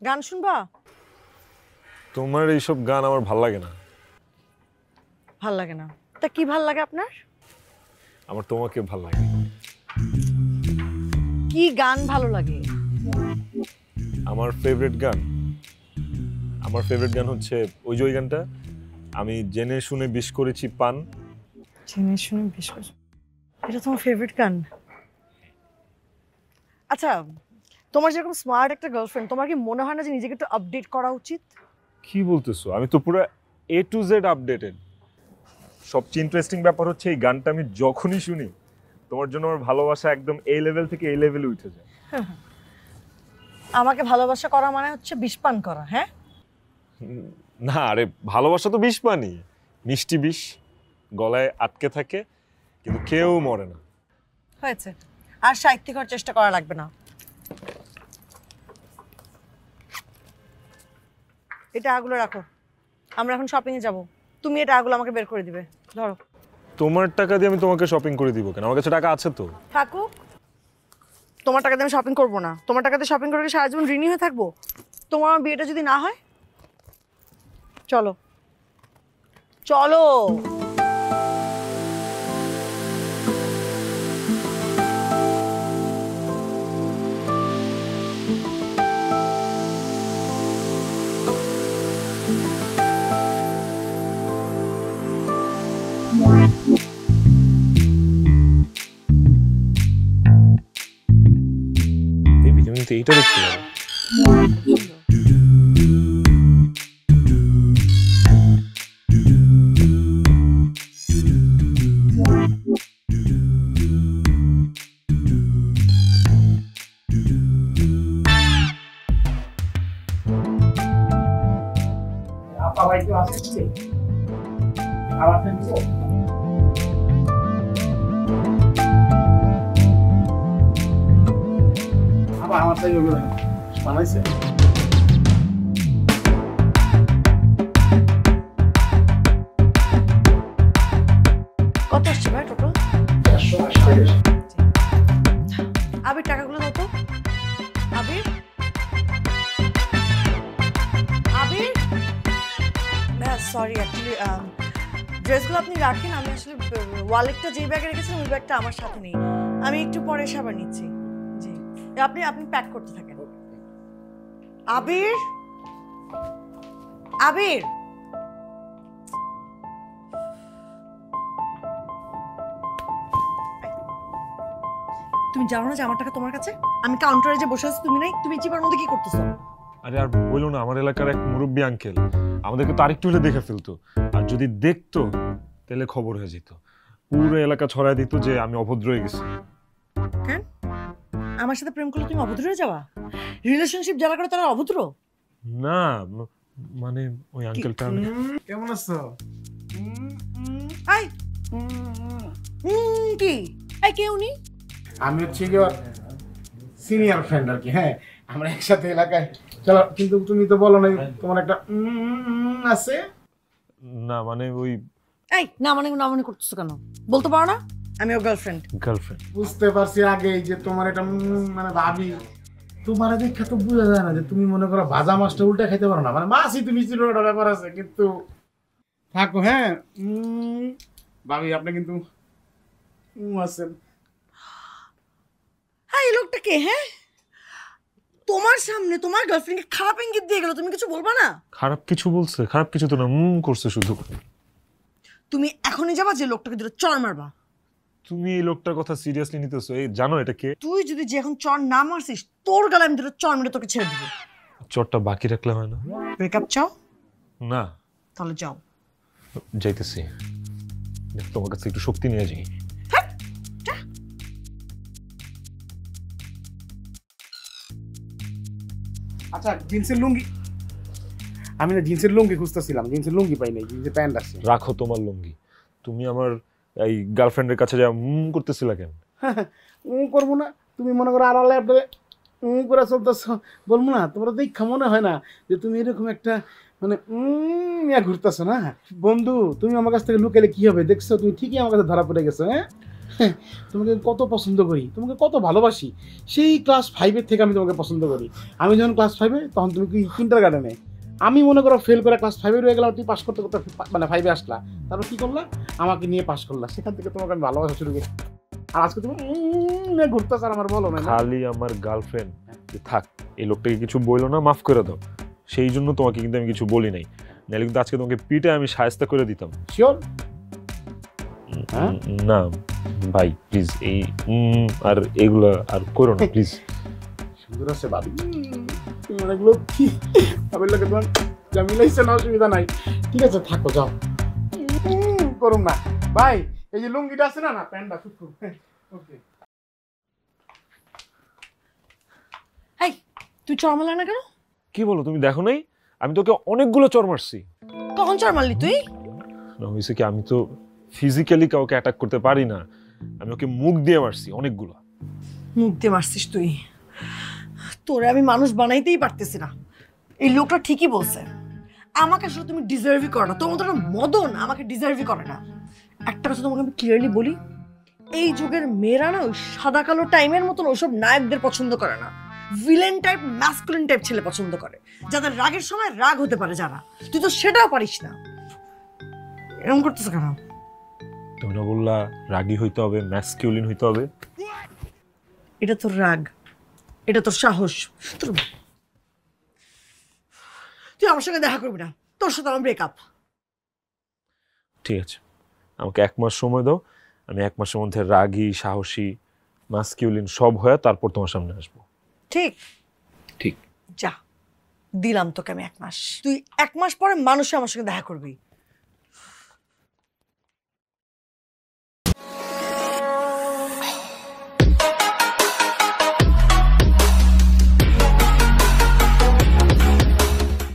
গান শুনবা? তোমার এইসব গান আমার ভাল লাগে না। ভাল লাগে না? তা কি ভাল লাগে আপনার? আমার তোমাকে ভাল লাগে। কি গান ভালো লাগে? আমার ফেভারিট গান হচ্ছে ওই যে ওই গানটা, আমি জেনে শুনে বিষ করেছি পান। জেনে শুনে বিষ করেছি, এটা তোমার ফেভারিট গান? আচ্ছা, তোমার যেরকম স্মার্ট একটা গার্লফ্রেন্ড, তোমার কি মনে হয় না যে নিজেকে একটু আপডেট করা উচিত? কি বলতেছো? আমি তো পুরো A to Z আপডেটেড। সবচেয়ে ইন্টারেস্টিং ব্যাপার হচ্ছে এই গানটা আমি যখনই শুনি তোমার জন্য আমার ভালোবাসা একদম এই লেভেল থেকে এই লেভেলে উঠে যায়। আমাকে ভালোবাসা করা মানে হচ্ছে বিষপান করা? হ্যাঁ না আরে, ভালোবাসা তো বিষ পানি, মিষ্টি বিষ, গলায় আটকে থাকে কিন্তু কেউ মরে না। হয়েছে, আর সাহিত্য করার চেষ্টা করা লাগবে না। এটা আগুলো রাখো, আমরা এখন শপিং এ যাব। তুমি এটা আগুলো আমাকে বের করে দিবে। ধরো। তোমার টাকা দিয়ে আমি তোমাকে শপিং করে দিব কেন? আমার কাছে টাকা আছে তো। থাকুক, তোমার টাকা দিয়ে আমি শপিং করবো না। তোমার টাকা দিয়ে শপিং করে সারা জীবন ঋণী হয়ে থাকবো? তোমার আমার বিয়েটা যদি না হয়? চলো চলো। তুমি তো এইটা দেখতে পারো। আপা ভাই তো আসছে, খাবার খাচ্ছো? আপা আমার তাই বানাইছে। কত আসছে ভাই টোটাল? আবির টাকাগুলো দাও তো। আবির, আবির ভাইয়া সরি, অ্যাকচুয়ালি ড্রেসগুলো আপনি রাখেন। আমি আসলে ওয়ালেটটা যেই ব্যাগে রেখেছিলাম ওই ব্যাগটা আমার সাথে নেই। আমি একটু পরে এসে আবার নিচ্ছি। জি, আপনি আপনি প্যাক করতে থাকেন। আবির, আবির, তুমি জানো না যে আমার টাকা তোমার কাছে? আমি কাউন্টারে যে বসে আছি, তুমি নাই। তুমি চিপার মধ্যে কি করতেছো? আরে আর বললো না, আমার এলাকার এক মুরব্বী আঙ্কেল আমাদেরকে তো আরেকটু হলে দেখে ফেলতো, আর যদি দেখতো তাহলে খবর হয়ে যেত, পুরো এলাকা ছড়ায় দিত যে আমি অভদ্র হয়ে গেছি। কেন আমার সাথে প্রেম করলে তুমি অভদ্র হয়ে যাওয়া? রিলেশনশিপ যারা করে তারা অভদ্র? না মানে ওই আঙ্কেলটা। কেমন আছো? আই কি এই কে উনি? আমি হচ্ছে কি সিনিয়র ফ্রেন্ড আর কি। হ্যাঁ, আমরা একসাথে এলাকায় চলো। কিন্তু তুমি তো বলো নাই তোমার একটা আছে। না মানে ওই এই না মানে করতেছো কেন? বলতে পারো না আমি ওর গার্লফ্রেন্ড? বুঝতে পারছি আগেই যে তোমার এটা মানে ভাবি। তোমার দেখা তো বোঝা যায় না যে তুমি মনে করো ভাজা মাছটা উল্টা খেতে পারো না, মানে মাছই তুমি ছিল ওটা ব্যাপার আছে। কিন্তু থাকো, হ্যাঁ ভাবি আপনি কিন্তু আছেন। হ্যাঁ, এই লোকটা কে? হ্যাঁ, তোমার সামনে তোমার গার্লফ্রেন্ডকে খারাপ ইঙ্গিত দিয়ে গেল, তুমি কিছু বলবা না? খারাপ কিছু বলছে? খারাপ কিছু তো না, করছে শুধু। তুমি এখনই যাবা যে লোকটাকে দুটো চড় মারবা। তুমি এই লোকটার কথা সিরিয়াসলি নিতেছো? এই জানো এটা কে? তুই যদি যে এখন চড় না মারছিস, তোর গালে আমি দুটো চড় মেরে তোকে ছেড়ে দিব। চটটা বাকি রাখলে হয় না? ব্রেকআপ চাও? না, তাহলে যাও। যাইতেছি, তোমার কাছে একটু শক্তি নিয়ে যাই। আচ্ছা, জিন্সের লুঙ্গি, আমি না জিন্সের লুঙ্গি খুঁজতেছিলাম, জিন্সের লুঙ্গি পাই নাই, জিন্সের প্যান্ট আছে। রাখো তোমার লুঙ্গি, তুমি আমার এই গার্লফ্রেন্ডের কাছে যা করতেছিলা কেন? করবো না? তুমি মনে করো আড়ালে আপনার করে চলতেছ, বলবো না? তোমার দেখা মনে হয় না যে তুমি এরকম একটা মানে ঘুরতেছো না? বন্ধু, তুমি আমার কাছ থেকে লুকালে কি হবে? দেখছো, তুমি ঠিকই আমার কাছে ধরা পড়ে গেছো। হ্যাঁ, তোমাকে কত পছন্দ করি, তোমাকে কত ভালোবাসি। সেই ক্লাস 5 থেকে আমি তোমাকে পছন্দ করি। আমি যখন ক্লাস 5 তখন তুমি কি কিন্ডারগার্টেনে। আমি মনে করো ফেল করে ক্লাস 5 রয়ে গেলাম, তুমি পাস করতে করতে মানে 5 আসলা, তারপর কি করলা, আমাকে নিয়ে পাস করলা। সেখান থেকে তোমাকে আমি ভালোবাসা শুরু করি। আর আজকে তুমি ঘুরতেছ আর আমার বলো না। খালি আমার গার্লফ্রেন্ড থাক, এই লোকটাকে কিছু বললো না, মাফ করে দাও। সেই জন্য তোমাকে কিন্তু আমি কিছু বলি নাই, নাহলে কিন্তু আজকে তোমাকে পিঠে আমি সাহায্য করে দিতাম। শিওর? হ্যাঁ? না ভাই প্লিজ, এই আর এগুলো আর করো না প্লিজ। সুন্দর আছে ভাবি, তুমি অনেকগুলো কি ভাবির লাগে তোমার জামিলাইছে না, অসুবিধা নাই। ঠিক আছে থাকো, যাও, করুন না ভাই। এই যে লুঙ্গিটা আছে না, না প্যান্টটা শুট ওকে। এই তুই চড় মারলা না কেন? কি বলো, তুমি দেখো নাই? আমি তোকে অনেকগুলো চড় মারছি। কখন চড় মারলি তুই? না হয়েছে কি, আমি তো ফিজিক্যালি কাউকে অ্যাটাক করতে পারি না, আমি ওকে মুখ দিয়ে মারছি অনেকগুলো। মুখ দিয়ে মারছিস তুই? তোরে আমি মানুষ বানাইতেই পারতেছি না। এই লোকটা ঠিকই বলছে, আমাকে আসলে তুমি ডিজার্ভই করো না। তোমার মতো একটা মদন আমাকে ডিজার্ভই করে না। একটা কথা তোমাকে আমি ক্লিয়ারলি বলি, এই যুগের মেয়েরা না ওই সাদা কালো টাইমের মতন ওইসব নায়কদের পছন্দ করে না। ভিলেন টাইপ, ম্যাসকুলিন টাইপ ছেলে পছন্দ করে, যাদের রাগের সময় রাগ হতে পারে যারা। তুই তো সেটাও পারিস না। এরকম করতেছ কেন? তুমি না বললা রাগী হইতে হবে, ম্যাসকিউলিন হইতে হবে? এটা তোর রাগ, এটা তোর সাহস। তুই আমার সঙ্গে দেখা করবি না, তোর সাথে আমার ব্রেকআপ। ঠিক আছে, আমাকে 1 মাস সময় দাও, আমি 1 মাসের মধ্যে রাগী, সাহসী, মাস্কিউলিন সব হয়ে তারপর তোমার সামনে আসবো। ঠিক ঠিক। যা, দিলাম তোকে আমি 1 মাস। তুই 1 মাস পরে মানুষে আমার সঙ্গে দেখা করবি।